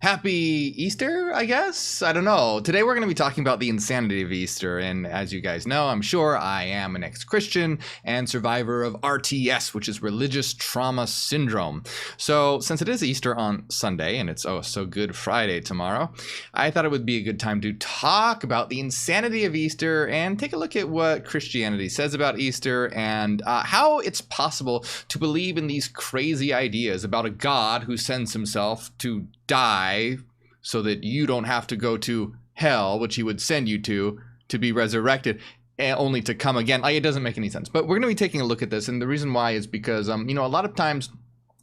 Happy Easter, I guess? I don't know. Today we're going to be talking about the insanity of Easter. And as you guys know, I'm sure I am an ex-Christian and survivor of RTS, which is religious trauma syndrome. So since it is Easter on Sunday and it's so Good Friday tomorrow, I thought it would be a good time to talk about the insanity of Easter and take a look at what Christianity says about Easter and how it's possible to believe in these crazy ideas about a God who sends himself to die so that you don't have to go to hell, which he would send you to be resurrected, only to come again. Like, it doesn't make any sense. But we're going to be taking a look at this, and the reason why is because a lot of times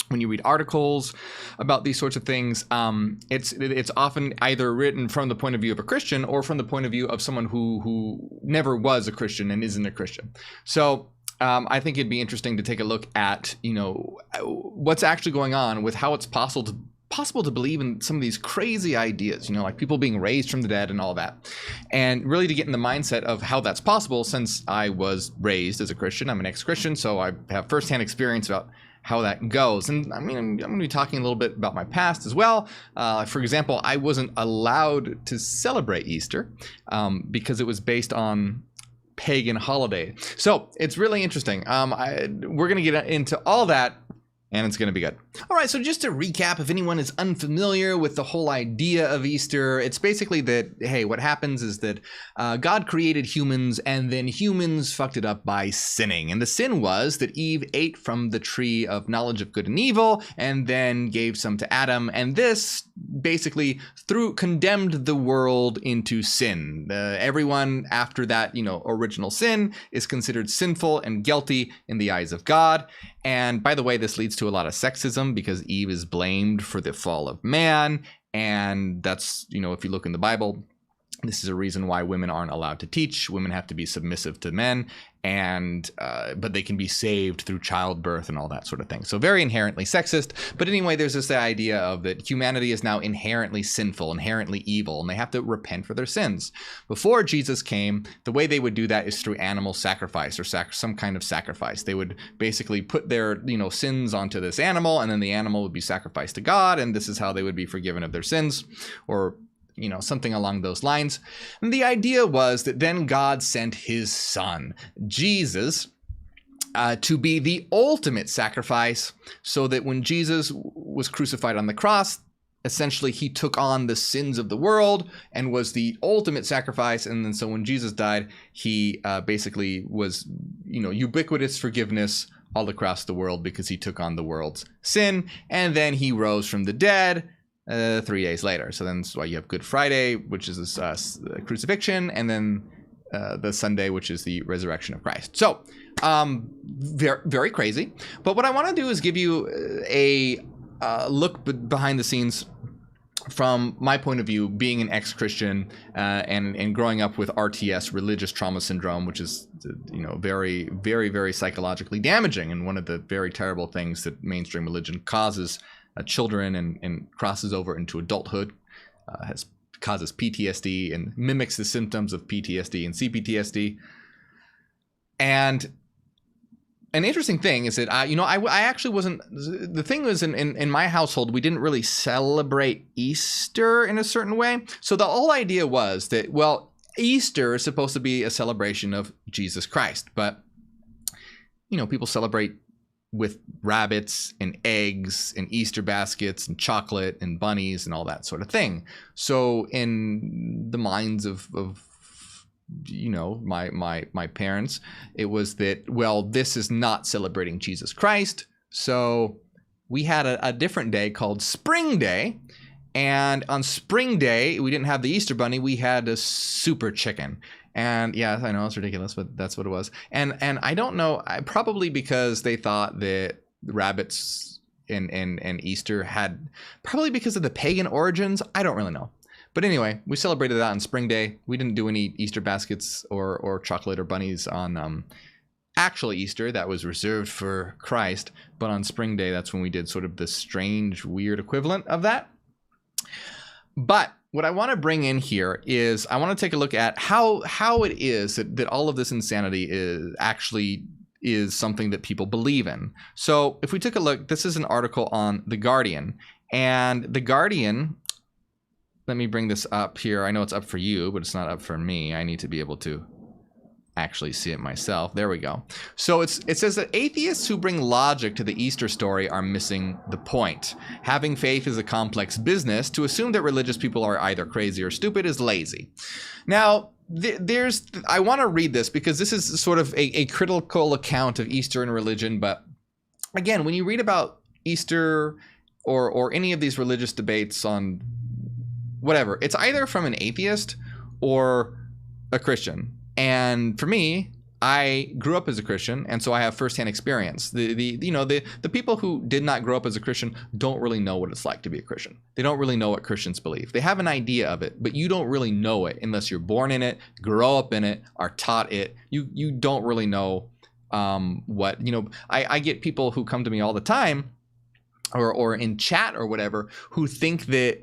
when you read articles about these sorts of things, it's often either written from the point of view of a Christian or from the point of view of someone who never was a Christian and isn't a Christian. So I think it'd be interesting to take a look at what's actually going on with how it's possible to believe in some of these crazy ideas, like people being raised from the dead and all that, and really to get in the mindset of how that's possible. Since I was raised as a Christian, I'm an ex-Christian, so I have firsthand experience about how that goes. And I'm going to be talking a little bit about my past as well. For example, I wasn't allowed to celebrate Easter because it was based on pagan holiday. So it's really interesting. We're going to get into all that, and it's going to be good. All right, so just to recap, if anyone is unfamiliar with the whole idea of Easter, it's basically that, hey, what happens is that God created humans, and then humans fucked it up by sinning. And the sin was that Eve ate from the tree of knowledge of good and evil, and then gave some to Adam. And this basically condemned the world into sin. Everyone after that, original sin is considered sinful and guilty in the eyes of God. And by the way, this leads to a lot of sexism because Eve is blamed for the fall of man. And that's, if you look in the Bible, this is a reason why women aren't allowed to teach. Women have to be submissive to men, but they can be saved through childbirth and all that sort of thing. So very inherently sexist. But anyway, there's this idea of that humanity is now inherently sinful, inherently evil, and they have to repent for their sins. Before Jesus came, the way they would do that is through animal sacrifice or some kind of sacrifice. They would basically put their sins onto this animal, and then the animal would be sacrificed to God, and this is how they would be forgiven of their sins, or something along those lines. And the idea was that then God sent his son, Jesus, to be the ultimate sacrifice, so that when Jesus was crucified on the cross, essentially he took on the sins of the world and was the ultimate sacrifice. And then so when Jesus died, he basically was, ubiquitous forgiveness all across the world because he took on the world's sin. And then he rose from the dead 3 days later. So then that's why you have Good Friday, which is this crucifixion, and then the Sunday, which is the resurrection of Christ. So very, very crazy. But what I want to do is give you a look behind the scenes from my point of view, being an ex-Christian and growing up with RTS, religious trauma syndrome, which is very, very, very psychologically damaging, and one of the very terrible things that mainstream religion causes children and crosses over into adulthood, causes PTSD and mimics the symptoms of PTSD and CPTSD. And an interesting thing is that I actually wasn't. The thing was, in my household, we didn't really celebrate Easter in a certain way. So the whole idea was that, well, Easter is supposed to be a celebration of Jesus Christ, but people celebrate with rabbits and eggs and Easter baskets and chocolate and bunnies and all that sort of thing. So in the minds of my parents, it was that, well, this is not celebrating Jesus Christ. So we had a different day called Spring Day. And on Spring Day, we didn't have the Easter bunny. We had a super chicken. And yeah, I know it's ridiculous, but that's what it was. And I don't know, probably because they thought that rabbits and Easter had, probably because of the pagan origins. I don't really know. But anyway, we celebrated that on Spring Day. We didn't do any Easter baskets or chocolate or bunnies on actual Easter. That was reserved for Christ. But on Spring Day, that's when we did sort of the strange, weird equivalent of that. But what I want to bring in here is I want to take a look at how it is that all of this insanity is something that people believe in. So if we took a look, this is an article on The Guardian, and The Guardian let me bring this up here. I know it's up for you, but it's not up for me. I need to be able to actually see it myself. There we go. So it says that atheists who bring logic to the Easter story are missing the point. Having faith is a complex business. To assume that religious people are either crazy or stupid is lazy. Now, I want to read this because this is sort of a critical account of Easter and religion. But again, when you read about Easter or any of these religious debates on whatever, it's either from an atheist or a Christian. And for me, I grew up as a Christian, and so I have firsthand experience. The people who did not grow up as a Christian don't really know what it's like to be a Christian. They don't really know what Christians believe. They have an idea of it, but you don't really know it unless you're born in it, grow up in it, are taught it. You don't really know what, I get people who come to me all the time or in chat or whatever who think that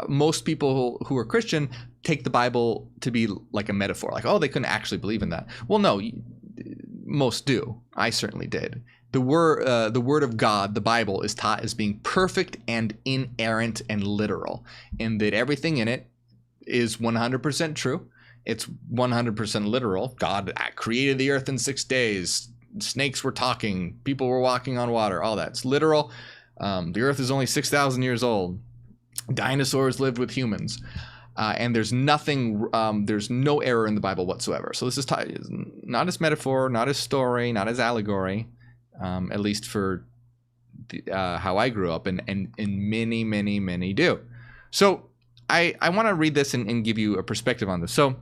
most people who are Christian take the Bible to be like a metaphor, like, oh, they couldn't actually believe in that. Well, no, most do. I certainly did. The word of God, the Bible, is taught as being perfect and inerrant and literal, in that everything in it is 100% true. It's 100% literal. God created the earth in 6 days. Snakes were talking. People were walking on water. All that's literal. The earth is only 6,000 years old. Dinosaurs lived with humans. And there's no error in the Bible whatsoever. So this is not as metaphor, not as story, not as allegory, at least for how I grew up, and many, many, many do. So I want to read this and give you a perspective on this. So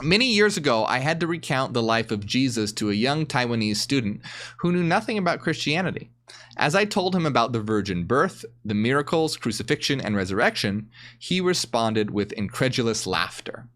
many years ago, I had to recount the life of Jesus to a young Taiwanese student who knew nothing about Christianity. As I told him about the virgin birth, the miracles, crucifixion, and resurrection, he responded with incredulous laughter.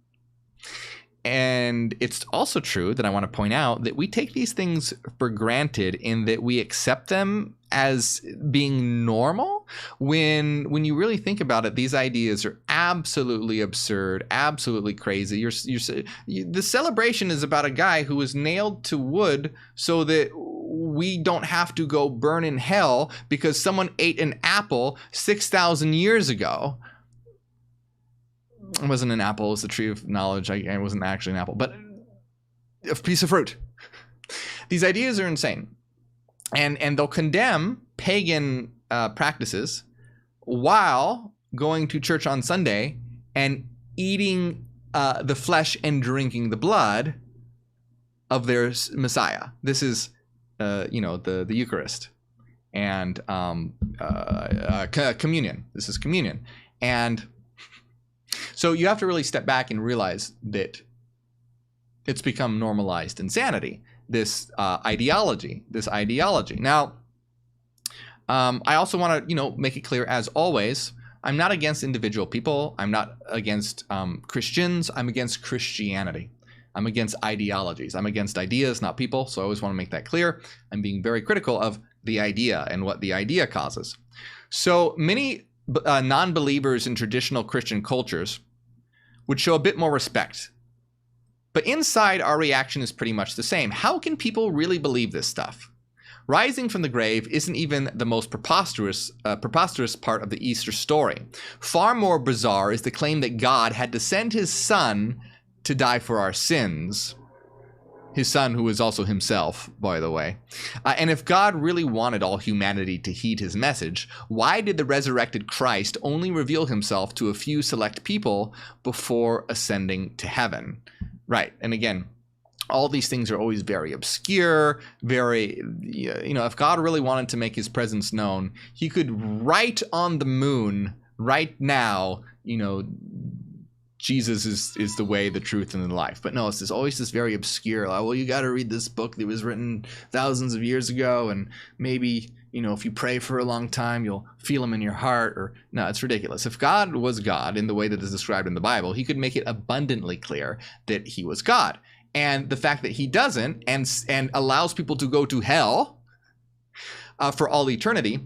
And it's also true that I want to point out that we take these things for granted in that we accept them as being normal, when you really think about it, these ideas are absolutely absurd, absolutely crazy. The celebration is about a guy who was nailed to wood so that we don't have to go burn in hell because someone ate an apple 6,000 years ago. It wasn't an apple, it was the tree of knowledge. It wasn't actually an apple, but a piece of fruit. These ideas are insane. And they'll condemn pagan practices while going to church on Sunday and eating the flesh and drinking the blood of their Messiah. This is, the Eucharist and communion. This is communion. And so you have to really step back and realize that it's become normalized insanity, this ideology. Now, I also want to, make it clear, as always, I'm not against individual people. I'm not against Christians. I'm against Christianity. I'm against ideologies. I'm against ideas, not people. So I always want to make that clear. I'm being very critical of the idea and what the idea causes. So many non-believers in traditional Christian cultures would show a bit more respect. But inside, our reaction is pretty much the same. How can people really believe this stuff? Rising from the grave isn't even the most preposterous part of the Easter story. Far more bizarre is the claim that God had to send his son to die for our sins. His son, who is also himself, by the way. And if God really wanted all humanity to heed his message, why did the resurrected Christ only reveal himself to a few select people before ascending to heaven? Right. And again, all these things are always very obscure, very, if God really wanted to make his presence known, he could write on the moon right now, Jesus is the way, the truth, and the life. But no, it's always this very obscure, well, you got to read this book that was written thousands of years ago, and maybe, if you pray for a long time, you'll feel him in your heart. Or no, it's ridiculous. If God was God in the way that is described in the Bible, he could make it abundantly clear that he was God. And the fact that he doesn't and allows people to go to hell for all eternity,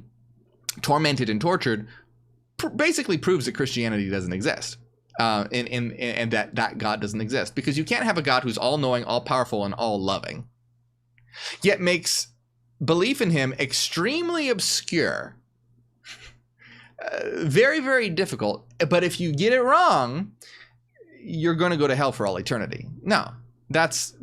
tormented and tortured, basically proves that Christianity doesn't exist. And that God doesn't exist, because you can't have a God who's all-knowing, all-powerful, and all-loving, yet makes belief in him extremely obscure. Very, very difficult. But if you get it wrong, you're going to go to hell for all eternity. No, that's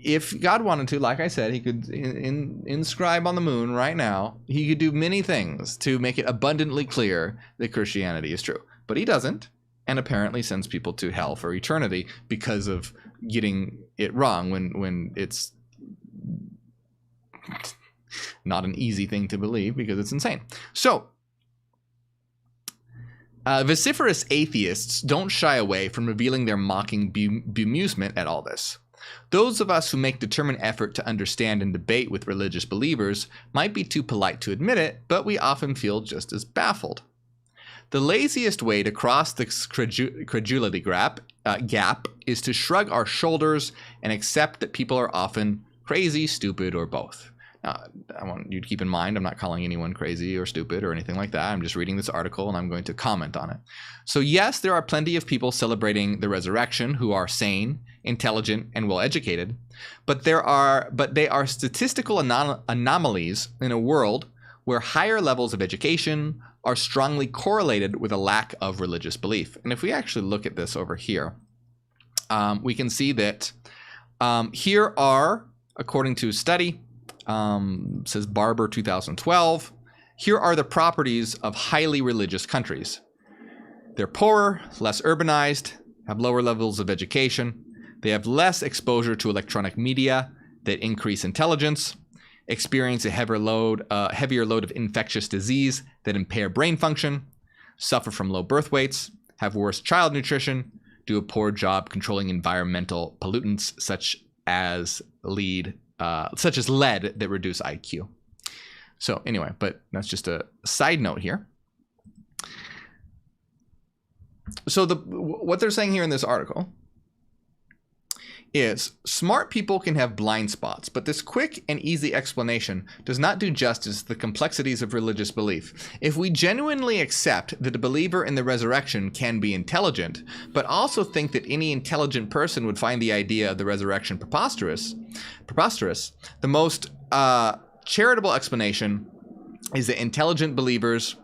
if God wanted to, like I said, he could inscribe on the moon right now. He could do many things to make it abundantly clear that Christianity is true, but he doesn't, and apparently sends people to hell for eternity because of getting it wrong when it's not an easy thing to believe because it's insane. So vociferous atheists don't shy away from revealing their mocking bemusement at all this. Those of us who make determined effort to understand and debate with religious believers might be too polite to admit it, but we often feel just as baffled. The laziest way to cross this credulity gap is to shrug our shoulders and accept that people are often crazy, stupid, or both. Now, I want you to keep in mind, I'm not calling anyone crazy or stupid or anything like that. I'm just reading this article and I'm going to comment on it. So yes, there are plenty of people celebrating the resurrection who are sane, intelligent, and well-educated, but they are statistical anomalies in a world where higher levels of education are strongly correlated with a lack of religious belief. And if we actually look at this over here, we can see that here are, according to a study, says Barber 2012, here are the properties of highly religious countries. They're poorer, less urbanized, have lower levels of education. They have less exposure to electronic media that increase intelligence, experience a heavier load of infectious disease that impair brain function, suffer from low birth weights, have worse child nutrition, do a poor job controlling environmental pollutants such as lead that reduce IQ. So anyway, but that's just a side note here. So what they're saying here in this article is smart people can have blind spots, but this quick and easy explanation does not do justice to the complexities of religious belief. If we genuinely accept that a believer in the resurrection can be intelligent, but also think that any intelligent person would find the idea of the resurrection preposterous, the most charitable explanation is that intelligent believers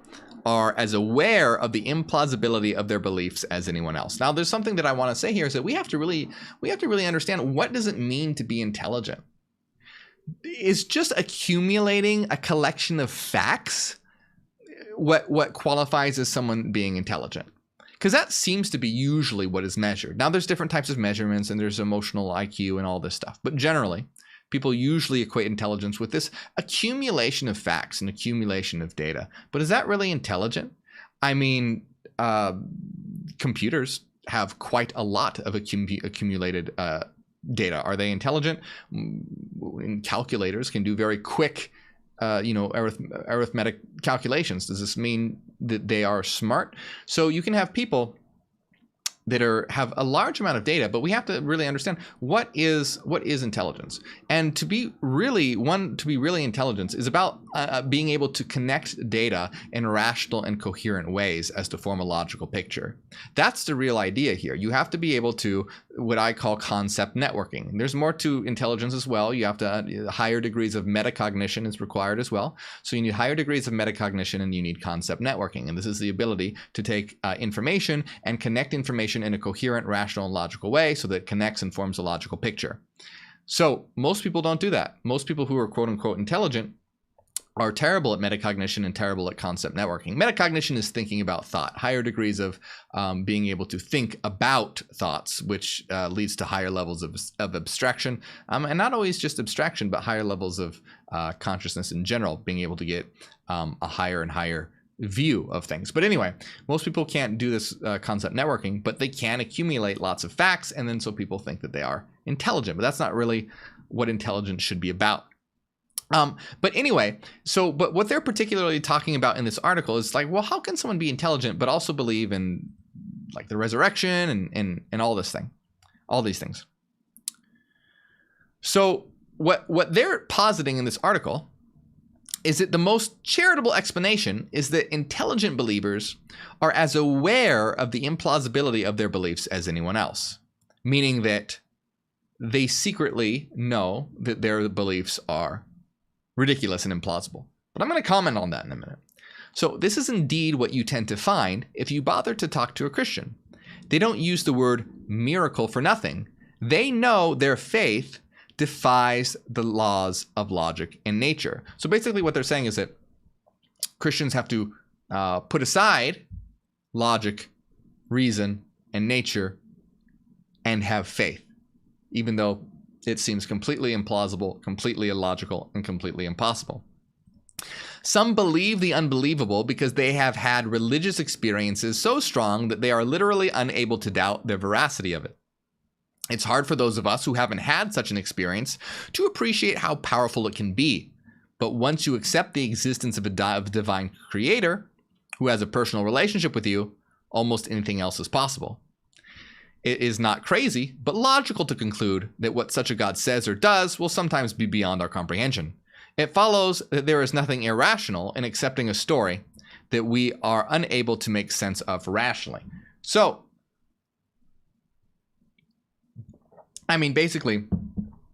are as aware of the implausibility of their beliefs as anyone else. Now, there's something that I want to say here is that we have to really understand, what does it mean to be intelligent? Is just accumulating a collection of facts what qualifies as someone being intelligent? Because that seems to be usually what is measured. Now, there's different types of measurements and there's emotional IQ and all this stuff, but generally, people usually equate intelligence with this accumulation of facts and accumulation of data. But is that really intelligent? I mean, computers have quite a lot of accumulated data. Are they intelligent? Calculators can do very quick, arithmetic calculations. Does this mean that they are smart? So you can have people that have a large amount of data, but we have to really understand what is intelligence. And to be really intelligent is about being able to connect data in rational and coherent ways as to form a logical picture. That's the real idea here. You have to be able to, what I call concept networking. There's more to intelligence as well. You have to, higher degrees of metacognition is required as well. So you need higher degrees of metacognition and you need concept networking. And this is the ability to take information and connect information in a coherent, rational, and logical way so that it connects and forms a logical picture. So most people don't do that. Most people who are quote unquote intelligent are terrible at metacognition and terrible at concept networking. Metacognition is thinking about thought, higher degrees of being able to think about thoughts, which leads to higher levels of abstraction, and not always just abstraction, but higher levels of consciousness in general, being able to get a higher and higher view of things. But anyway, most people can't do this concept networking, but they can accumulate lots of facts, and then so people think that they are intelligent, but that's not really what intelligence should be about. But anyway, but what they're particularly talking about in this article is like, well, how can someone be intelligent but also believe in like the resurrection and all these things? So what they're positing in this article is that the most charitable explanation is that intelligent believers are as aware of the implausibility of their beliefs as anyone else, meaning that they secretly know that their beliefs are ridiculous and implausible. But I'm going to comment on that in a minute. So this is indeed what you tend to find if you bother to talk to a Christian. They don't use the word miracle for nothing. They know their faith defies the laws of logic and nature. So basically what they're saying is that Christians have to put aside logic, reason, and nature and have faith, even though it seems completely implausible, completely illogical, and completely impossible. Some believe the unbelievable because they have had religious experiences so strong that they are literally unable to doubt the veracity of it. It's hard for those of us who haven't had such an experience to appreciate how powerful it can be. But once you accept the existence of a divine creator who has a personal relationship with you, almost anything else is possible. It is not crazy, but logical to conclude that what such a God says or does will sometimes be beyond our comprehension. It follows that there is nothing irrational in accepting a story that we are unable to make sense of rationally. So, I mean, basically,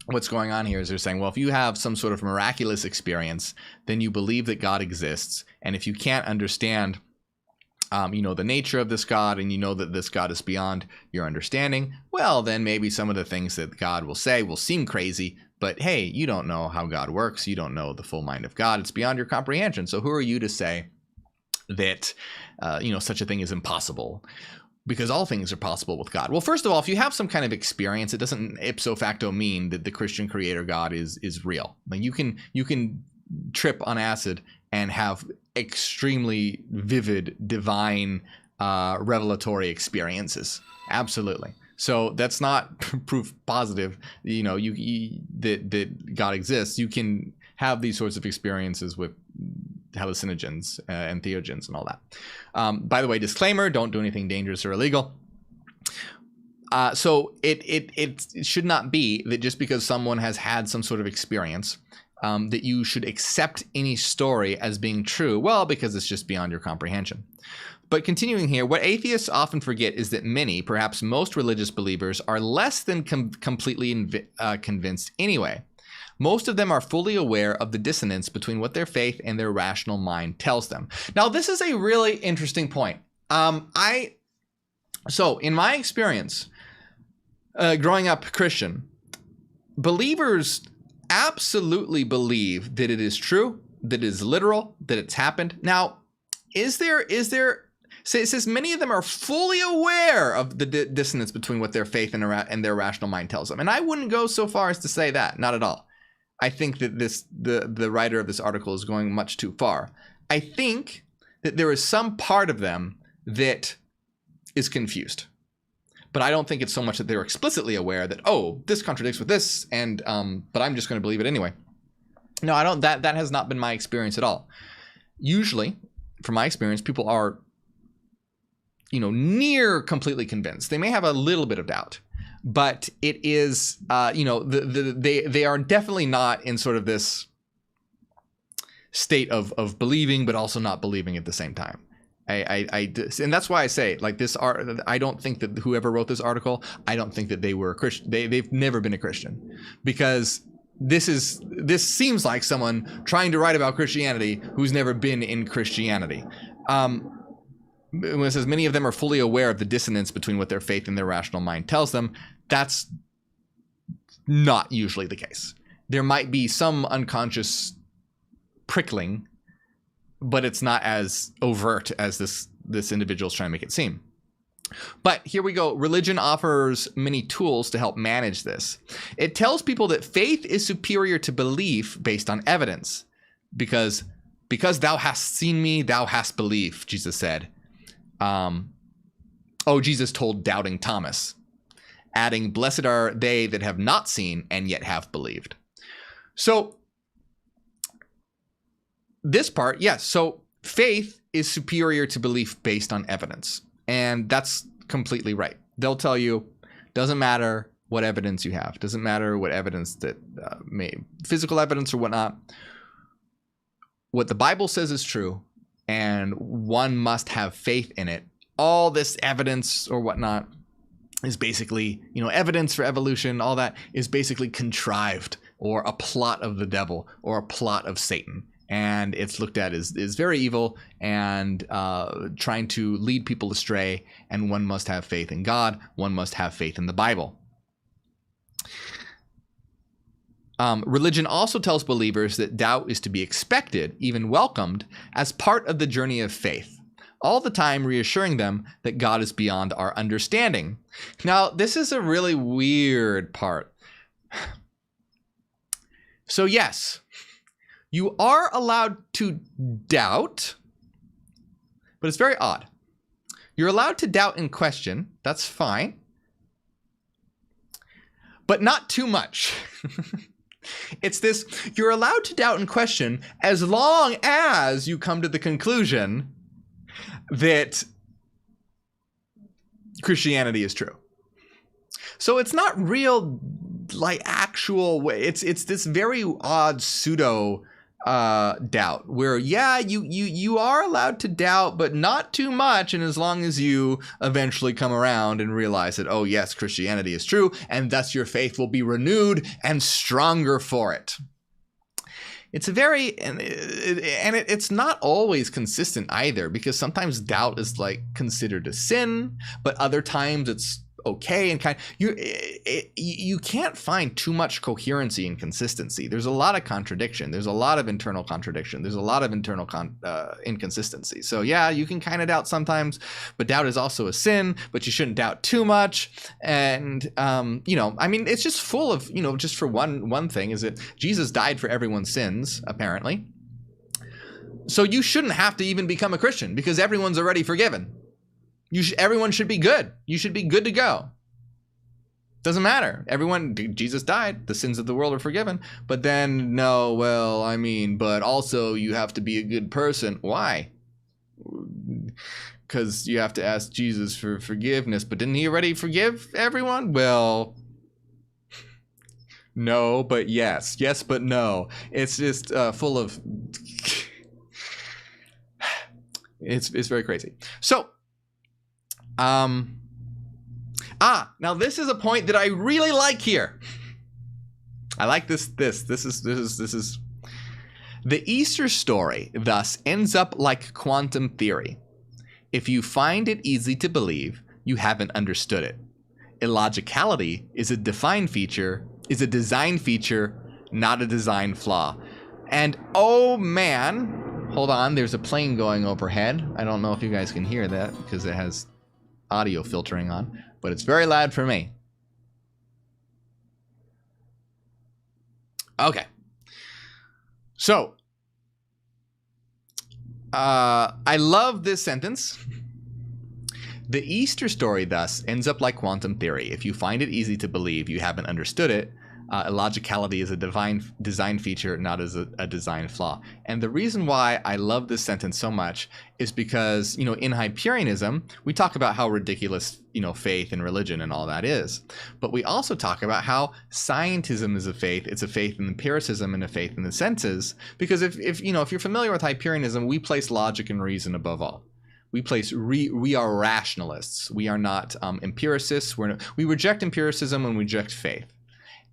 what's going on here is they're saying, well, if you have some sort of miraculous experience, then you believe that God exists. And if you can't understand, the nature of this God, and you know that this God is beyond your understanding, well, then maybe some of the things that God will say will seem crazy. But hey, you don't know how God works. You don't know the full mind of God. It's beyond your comprehension. So who are you to say that, such a thing is impossible? Because all things are possible with God. Well, first of all, if you have some kind of experience, it doesn't ipso facto mean that the Christian creator God is real. Like you can trip on acid and have extremely vivid, divine, revelatory experiences. Absolutely. So that's not proof positive, that God exists. You can have these sorts of experiences with hallucinogens and theogens and all that. By the way, disclaimer, don't do anything dangerous or illegal. So it should not be that just because someone has had some sort of experience that you should accept any story as being true, well, because it's just beyond your comprehension. But continuing here, what atheists often forget is that many, perhaps most religious believers are less than completely convinced anyway. Most of them are fully aware of the dissonance between what their faith and their rational mind tells them. Now, this is a really interesting point. So in my experience, growing up Christian, believers absolutely believe that it is true, that it is literal, that it's happened. Now, it says many of them are fully aware of the dissonance between what their faith and their rational mind tells them. And I wouldn't go so far as to say that, not at all. I think that the writer of this article is going much too far. I think that there is some part of them that is confused. But I don't think it's so much that they're explicitly aware that, oh, this contradicts with this, and but I'm just going to believe it anyway. No, I don't. That has not been my experience at all. Usually, from my experience, people are, near completely convinced. They may have a little bit of doubt, but it is, they are definitely not in sort of this state of believing, but also not believing at the same time. And that's why I say, like, this art, I don't think that whoever wrote this article, I don't think that they were a Christian. They've never been a Christian, because this seems like someone trying to write about Christianity who's never been in Christianity. When it says many of them are fully aware of the dissonance between what their faith and their rational mind tells them, that's not usually the case. There might be some unconscious prickling, but it's not as overt as this individual is trying to make it seem. But here we go. Religion offers many tools to help manage this. It tells people that faith is superior to belief based on evidence. Because thou hast seen me, thou hast believed, Jesus said. Jesus told doubting Thomas, adding, blessed are they that have not seen and yet have believed. So this part, yes. So faith is superior to belief based on evidence. And that's completely right. They'll tell you, doesn't matter what evidence you have. Doesn't matter what evidence that physical evidence or whatnot. What the Bible says is true, and one must have faith in it. All this evidence or whatnot is basically, evidence for evolution, all that is basically contrived, or a plot of the devil, or a plot of Satan. and it's looked at as very evil and trying to lead people astray. And one must have faith in God. One must have faith in the Bible. Religion also tells believers that doubt is to be expected, even welcomed, as part of the journey of faith, all the time reassuring them that God is beyond our understanding. Now, this is a really weird part. So yes, you are allowed to doubt, but it's very odd. You're allowed to doubt and question. That's fine. But not too much. It's this, you're allowed to doubt and question as long as you come to the conclusion that Christianity is true. So it's not real, like, actual way. It's this very odd pseudo doubt where, yeah, you are allowed to doubt, but not too much. And as long as you eventually come around and realize that, oh yes, Christianity is true, and thus your faith will be renewed and stronger for it. It's a very, it's not always consistent either, because sometimes doubt is like considered a sin, but other times it's okay and kind. You can't find too much coherency and consistency. There's a lot of contradiction. There's a lot of internal contradiction. There's a lot of internal inconsistency. So yeah, you can kind of doubt sometimes, but doubt is also a sin. But you shouldn't doubt too much. And you know, I mean, it's just full of, you know, just for one thing is that Jesus died for everyone's sins, apparently. So you shouldn't have to even become a Christian because everyone's already forgiven. Everyone should be good. You should be good to go. Doesn't matter. Jesus died. The sins of the world are forgiven. But then, no, well, I mean, but also you have to be a good person. Why? Because you have to ask Jesus for forgiveness. But didn't he already forgive everyone? Well, no, but yes. Yes, but no. It's just full of... It's very crazy. So... now this is a point that I really like here. I like this. This is the Easter story thus ends up like quantum theory. If you find it easy to believe, you haven't understood it. Illogicality is a design feature, not a design flaw. And oh man, hold on, there's a plane going overhead. I don't know if you guys can hear that because it has audio filtering on, but it's very loud for me. Okay. So, I love this sentence. The Easter story thus ends up like quantum theory. If you find it easy to believe, you haven't understood it. Illogicality is a design feature, not as a design flaw. And the reason why I love this sentence so much is because, you know, in Hyperianism, we talk about how ridiculous, you know, faith and religion and all that is. But we also talk about how scientism is a faith. It's a faith in empiricism and a faith in the senses. Because if you're familiar with Hyperianism, we place logic and reason above all. We are rationalists. We are not empiricists. We reject empiricism and we reject faith.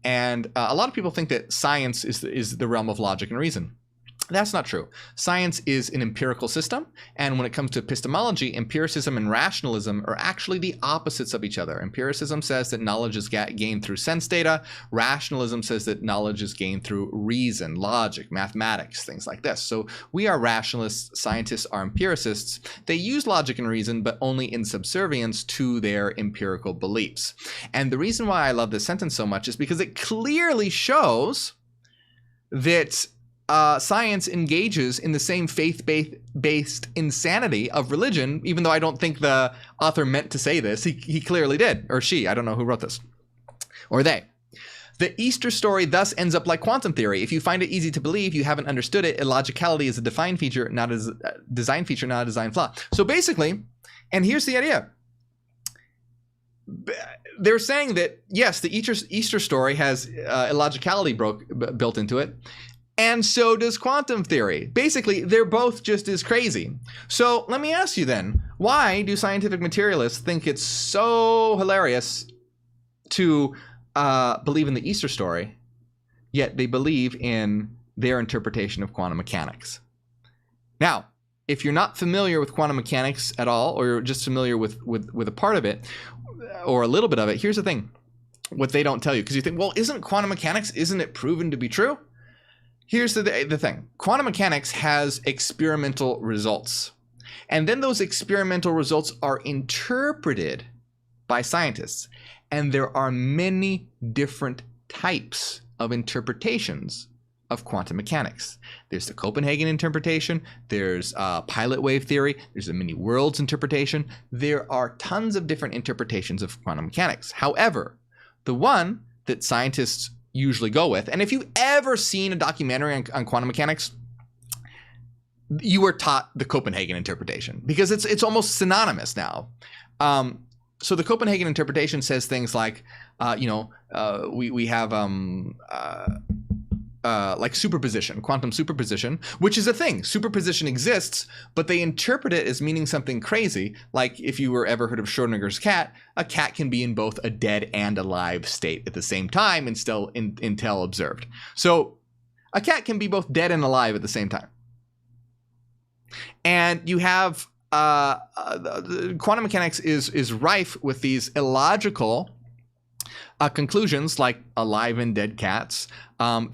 And a lot of people think that science is the realm of logic and reason. That's not true. Science is an empirical system, and when it comes to epistemology, empiricism and rationalism are actually the opposites of each other. Empiricism says that knowledge is gained through sense data. Rationalism says that knowledge is gained through reason, logic, mathematics, things like this. So we are rationalists, scientists are empiricists. They use logic and reason, but only in subservience to their empirical beliefs. And the reason why I love this sentence so much is because it clearly shows that science engages in the same faith-based insanity of religion, even though I don't think the author meant to say this. He clearly did, or she. I don't know who wrote this. Or they. The Easter story thus ends up like quantum theory. If you find it easy to believe, you haven't understood it. Illogicality is a design feature, not a design flaw. So basically, and here's the idea. They're saying that, yes, the Easter story has illogicality built into it. And so does quantum theory. Basically, they're both just as crazy. So let me ask you then, why do scientific materialists think it's so hilarious to believe in the Easter story, yet they believe in their interpretation of quantum mechanics. Now, if you're not familiar with quantum mechanics at all, or you're just familiar with a part of it, or a little bit of it, here's the thing. What they don't tell you, because you think, well, isn't quantum mechanics, isn't it proven to be true? Here's the thing. Quantum mechanics has experimental results. And then those experimental results are interpreted by scientists. And there are many different types of interpretations of quantum mechanics. There's the Copenhagen interpretation, there's pilot wave theory, there's the many worlds interpretation. There are tons of different interpretations of quantum mechanics. However, the one that scientists usually go with, and if you've ever seen a documentary on quantum mechanics, you were taught the Copenhagen interpretation because it's almost synonymous now. So the Copenhagen interpretation says things like, we have like superposition, quantum superposition, which is a thing. Superposition exists, but they interpret it as meaning something crazy. Like if you were ever heard of Schrodinger's cat, a cat can be in both a dead and alive state at the same time and still until observed. So a cat can be both dead and alive at the same time. And you have quantum mechanics is rife with these illogical conclusions like alive and dead cats,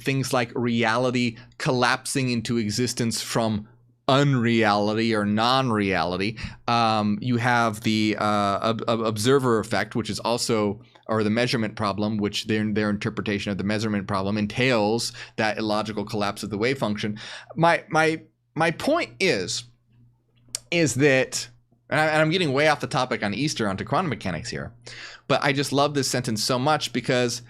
things like reality collapsing into existence from unreality or non-reality. You have the observer effect, which is also, or the measurement problem, which their interpretation of the measurement problem entails that illogical collapse of the wave function. My point is that, and I'm getting way off the topic on Easter onto quantum mechanics here, but I just love this sentence so much because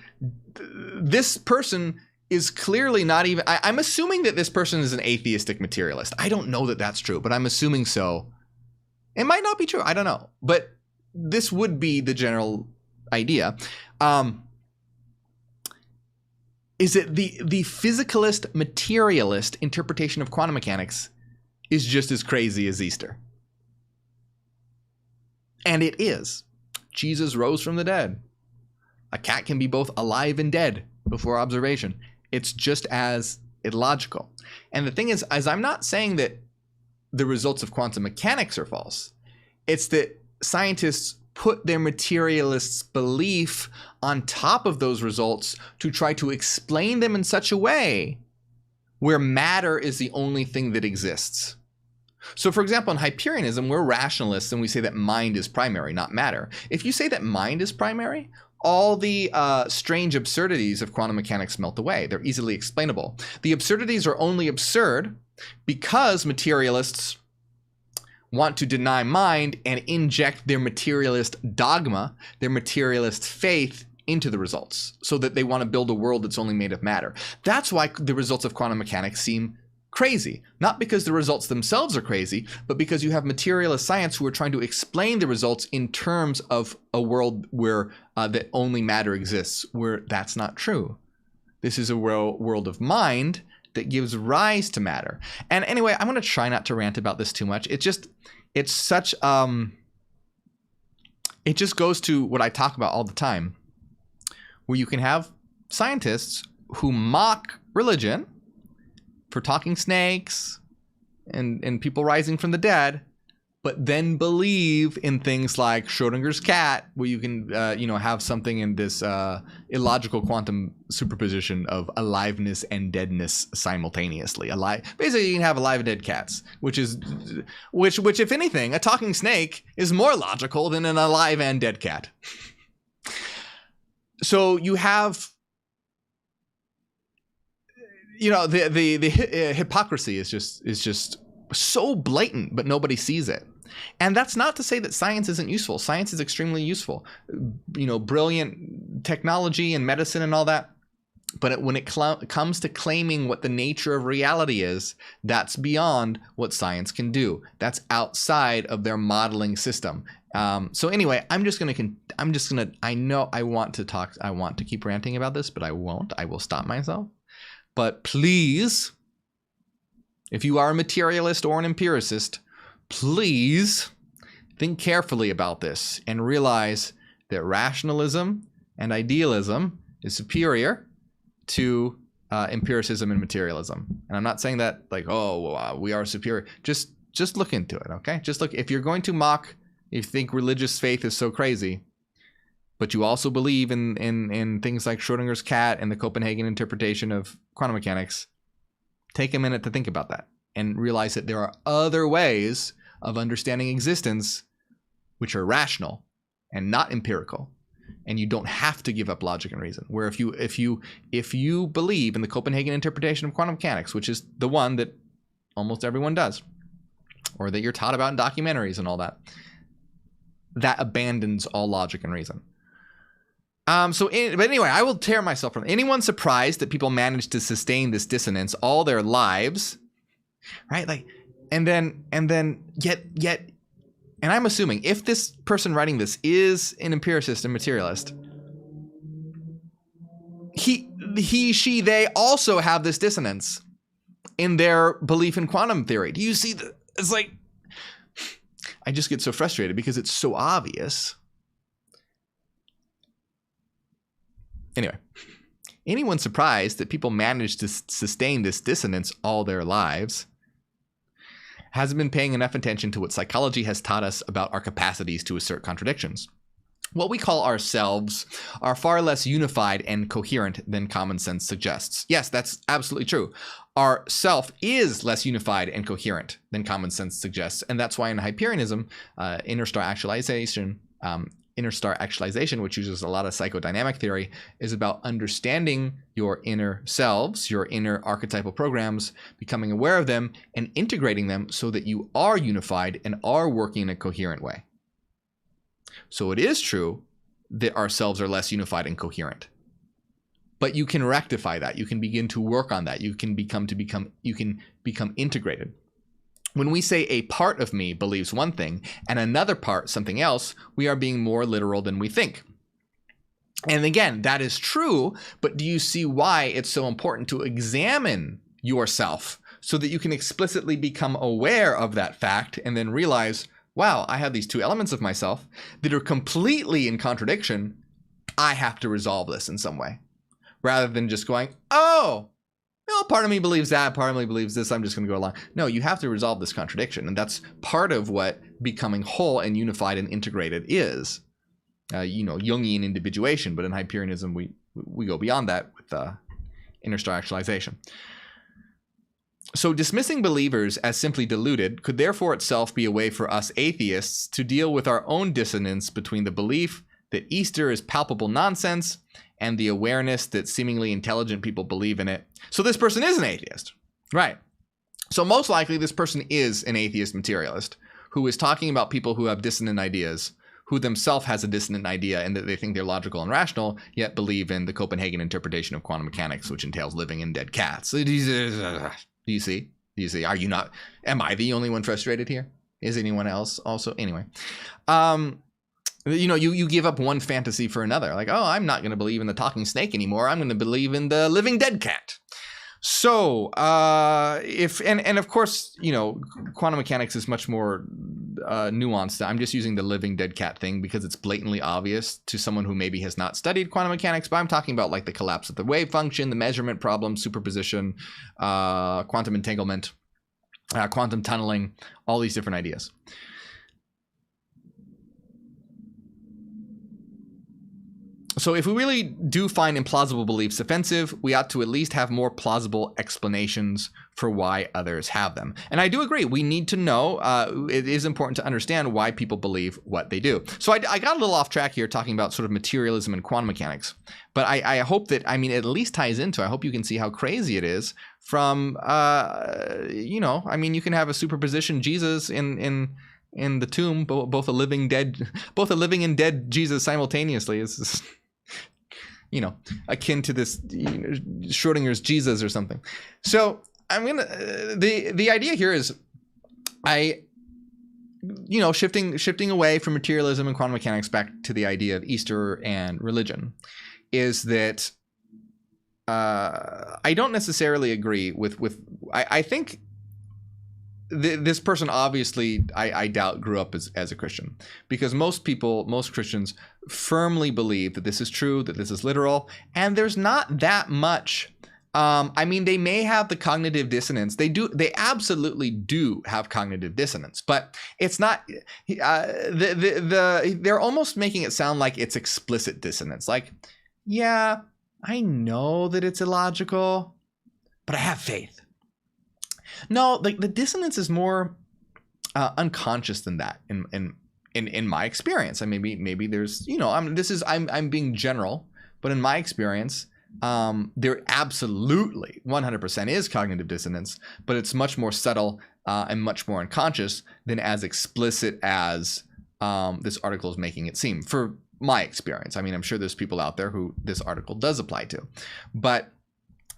this person is clearly not even, I'm assuming that this person is an atheistic materialist. I don't know that that's true, but I'm assuming so. It might not be true. I don't know. But this would be the general idea. Is that the physicalist, materialist interpretation of quantum mechanics is just as crazy as Easter. And it is. Jesus rose from the dead. A cat can be both alive and dead before observation. It's just as illogical. And the thing is, as I'm not saying that the results of quantum mechanics are false, it's that scientists put their materialist belief on top of those results to try to explain them in such a way where matter is the only thing that exists. So for example, in Hyperianism, we're rationalists and we say that mind is primary, not matter. If you say that mind is primary, all the strange absurdities of quantum mechanics melt away. They're easily explainable. The absurdities are only absurd because materialists want to deny mind and inject their materialist dogma, their materialist faith into the results so that they want to build a world that's only made of matter. That's why the results of quantum mechanics seem crazy. Not because the results themselves are crazy, but because you have materialist science who are trying to explain the results in terms of a world where that only matter exists, where that's not true. This is a world of mind that gives rise to matter. And anyway, I'm going to try not to rant about this too much. It just goes to what I talk about all the time, where you can have scientists who mock religion for talking snakes and people rising from the dead, but then believe in things like Schrodinger's cat, where you can have something in this illogical quantum superposition of aliveness and deadness simultaneously. Basically, you can have alive and dead cats, which if anything, a talking snake is more logical than an alive and dead cat. So you have, the hypocrisy is just so blatant, but nobody sees it. And that's not to say that science isn't useful. Science is extremely useful. Brilliant technology and medicine and all that. But when it comes to claiming what the nature of reality is, that's beyond what science can do. That's outside of their modeling system. So anyway, I know I want to keep ranting about this, but I won't. I will stop myself. But please, if you are a materialist or an empiricist, please think carefully about this and realize that rationalism and idealism is superior to empiricism and materialism. And I'm not saying that like, oh, we are superior. Just look into it, okay? Just look. If you're going to mock, you think religious faith is so crazy, but you also believe in things like Schrodinger's cat and the Copenhagen interpretation of quantum mechanics, take a minute to think about that and realize that there are other ways of understanding existence which are rational and not empirical. And you don't have to give up logic and reason. Where if you believe in the Copenhagen interpretation of quantum mechanics, which is the one that almost everyone does, or that you're taught about in documentaries and all that, that abandons all logic and reason. But anyway, I will tear myself from anyone surprised that people manage to sustain this dissonance all their lives, right? Like, and then yet. And I'm assuming if this person writing this is an empiricist and materialist, they also have this dissonance in their belief in quantum theory. Do you see that? It's like, I just get so frustrated because it's so obvious. Anyway, anyone surprised that people manage to sustain this dissonance all their lives hasn't been paying enough attention to what psychology has taught us about our capacities to assert contradictions. What we call ourselves are far less unified and coherent than common sense suggests. Yes, that's absolutely true. Our self is less unified and coherent than common sense suggests. And that's why in Hyperianism, interstar actualization, which uses a lot of psychodynamic theory, is about understanding your inner selves, your inner archetypal programs, becoming aware of them and integrating them so that you are unified and are working in a coherent way. So it is true that ourselves are less unified and coherent, but you can rectify that. You can begin to work on that. You can become integrated. When we say a part of me believes one thing and another part something else, we are being more literal than we think. And again, that is true, but do you see why it's so important to examine yourself so that you can explicitly become aware of that fact and then realize, wow, I have these two elements of myself that are completely in contradiction. I have to resolve this in some way, rather than just going, oh, no, part of me believes that, part of me believes this, I'm just going to go along. No, you have to resolve this contradiction. And that's part of what becoming whole and unified and integrated is. Jungian individuation, but in Hyperianism, we go beyond that with interstar actualization. So dismissing believers as simply deluded could therefore itself be a way for us atheists to deal with our own dissonance between the belief that Easter is palpable nonsense and the awareness that seemingly intelligent people believe in it. So this person is an atheist, right? So most likely this person is an atheist materialist who is talking about people who have dissonant ideas, who themselves has a dissonant idea and that they think they're logical and rational, yet believe in the Copenhagen interpretation of quantum mechanics, which entails living in dead cats. Do you see? Are you not? Am I the only one frustrated here? Is anyone else also? Anyway. You give up one fantasy for another. Like, oh, I'm not going to believe in the talking snake anymore. I'm going to believe in the living dead cat. So, of course, quantum mechanics is much more nuanced. I'm just using the living dead cat thing because it's blatantly obvious to someone who maybe has not studied quantum mechanics. But I'm talking about like the collapse of the wave function, the measurement problem, superposition, quantum entanglement, quantum tunneling, all these different ideas. So if we really do find implausible beliefs offensive, we ought to at least have more plausible explanations for why others have them. And I do agree, we need to know, it is important to understand why people believe what they do. So I got a little off track here talking about sort of materialism and quantum mechanics. But I hope that, it at least ties into, I hope you can see how crazy it is from, you can have a superposition Jesus in the tomb, both a living and dead Jesus simultaneously is akin to this Schrodinger's Jesus or something. So I'm gonna the idea here is shifting away from materialism and quantum mechanics back to the idea of Easter and religion is that I don't necessarily agree with I think this person obviously, I doubt, grew up as a Christian, because most Christians firmly believe that this is true, that this is literal, and there's not that much I mean, they may have the cognitive dissonance. They absolutely do have cognitive dissonance, but it's not. They're almost making it sound like it's explicit dissonance. Like, yeah, I know that it's illogical, but I have faith. No, like the dissonance is more unconscious than that. In my experience, I maybe there's I'm being general, but in my experience. There absolutely 100% is cognitive dissonance, but it's much more subtle and much more unconscious than as explicit as this article is making it seem, for my experience. I mean, I'm sure there's people out there who this article does apply to, but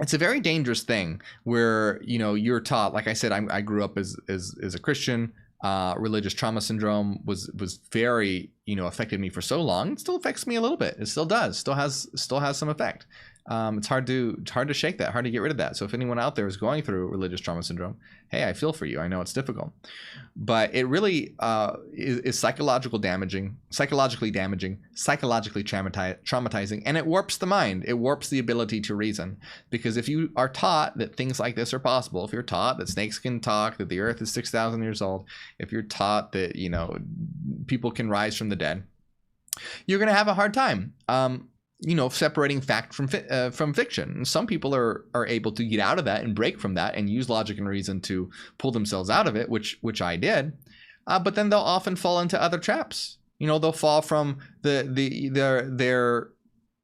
it's a very dangerous thing where, you're taught, like I said, I grew up as a Christian. Religious trauma syndrome was very, affected me for so long. It still affects me a little bit. It still does. Still has some effect. It's hard to shake that, hard to get rid of that. So if anyone out there is going through religious trauma syndrome, hey, I feel for you. I know it's difficult, but it really is psychologically damaging, psychologically traumatizing, and it warps the mind. It warps the ability to reason, because if you are taught that things like this are possible, if you're taught that snakes can talk, that the earth is 6,000 years old, if you're taught that, people can rise from the dead, you're going to have a hard time. Separating fact from fiction. And some people are able to get out of that and break from that and use logic and reason to pull themselves out of it, which I did. But then they'll often fall into other traps. They'll fall from their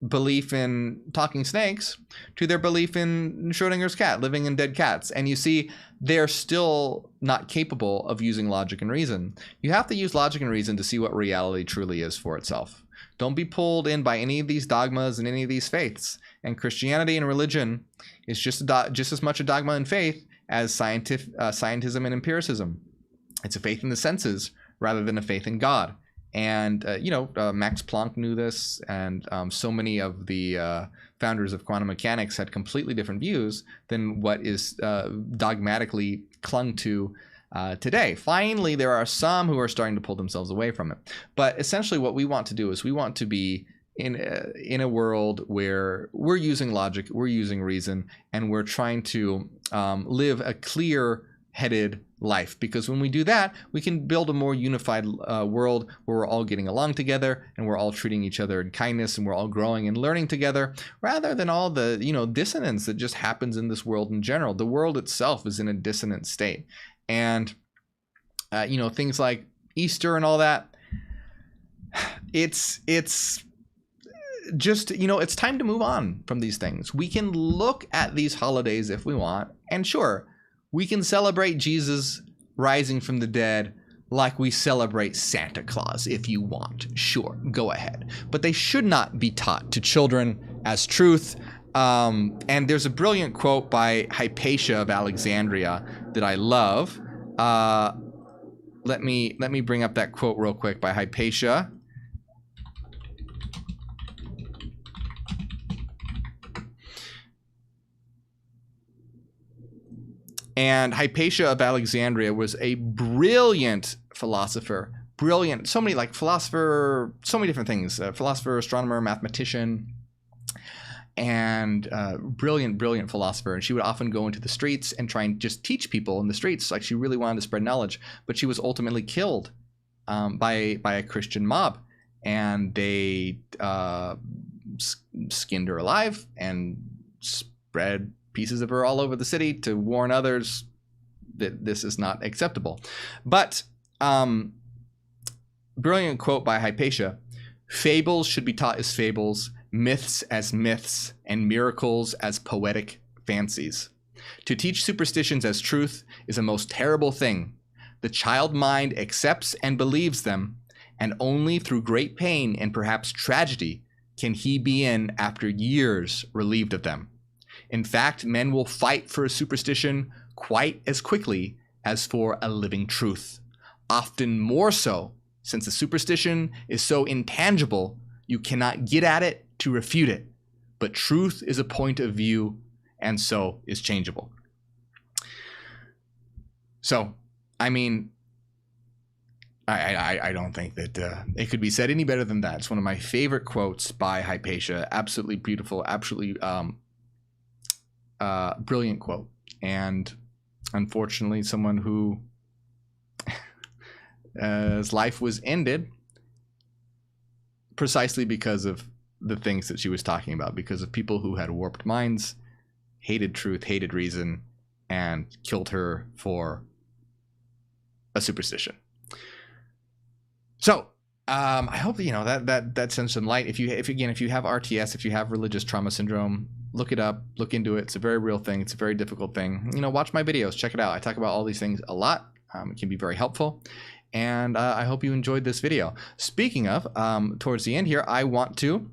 belief in talking snakes to their belief in Schrodinger's cat, living in dead cats. And you see, they're still not capable of using logic and reason. You have to use logic and reason to see what reality truly is for itself. Don't be pulled in by any of these dogmas and any of these faiths. And Christianity and religion is just as much a dogma and faith as scientism and empiricism. It's a faith in the senses rather than a faith in God. And, Max Planck knew this, and so many of the founders of quantum mechanics had completely different views than what is dogmatically clung to today. Finally, there are some who are starting to pull themselves away from it. But essentially what we want to do is we want to be in a world where we're using logic, we're using reason, and we're trying to live a clear-headed life. Because when we do that, we can build a more unified world where we're all getting along together and we're all treating each other in kindness and we're all growing and learning together, rather than all the dissonance that just happens in this world in general. The world itself is in a dissonant state. And, things like Easter and all that, it's just, it's time to move on from these things. We can look at these holidays if we want, and sure, we can celebrate Jesus rising from the dead like we celebrate Santa Claus if you want. Sure, go ahead. But they should not be taught to children as truth. And there's a brilliant quote by Hypatia of Alexandria that I love. Let me bring up that quote real quick by Hypatia. And Hypatia of Alexandria was a brilliant philosopher. Brilliant. So many different things. Philosopher, astronomer, mathematician, and brilliant philosopher. And she would often go into the streets and try and just teach people in the streets. Like, she really wanted to spread knowledge, but she was ultimately killed by a Christian mob, and they skinned her alive and spread pieces of her all over the city to warn others that this is not acceptable. But brilliant quote by Hypatia: fables should be taught as fables, myths as myths, and miracles as poetic fancies. To teach superstitions as truth is a most terrible thing. The child mind accepts and believes them, and only through great pain and perhaps tragedy can he be after years relieved of them. In fact, men will fight for a superstition quite as quickly as for a living truth, often more so, since a superstition is so intangible you cannot get at it to refute it. But truth is a point of view, and so is changeable. So, I mean, I don't think that it could be said any better than that. It's one of my favorite quotes by Hypatia. Absolutely beautiful, absolutely brilliant quote. And unfortunately, someone who his life was ended precisely because of the things that she was talking about, because of people who had warped minds, hated truth, hated reason, and killed her for a superstition. So I hope that that sends some light. If you have RTS, if you have religious trauma syndrome, look it up, look into it. It's a very real thing. It's a very difficult thing. Watch my videos, check it out. I talk about all these things a lot. It can be very helpful. And I hope you enjoyed this video. Speaking of, towards the end here, I want to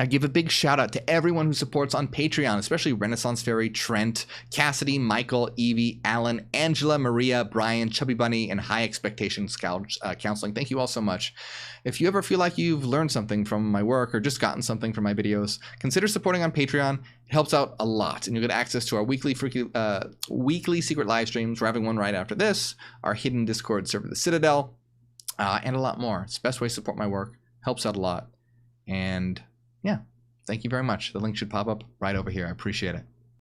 give a big shout out to everyone who supports on Patreon, especially Renaissance Fairy, Trent, Cassidy, Michael, Evie, Alan, Angela, Maria, Brian, Chubby Bunny, and High Expectations Counseling. Thank you all so much. If you ever feel like you've learned something from my work or just gotten something from my videos, consider supporting on Patreon. It helps out a lot, and you'll get access to our weekly secret live streams. We're having one right after this, our hidden Discord server, The Citadel, and a lot more. It's the best way to support my work. Helps out a lot. And yeah, thank you very much. The link should pop up right over here. I appreciate it.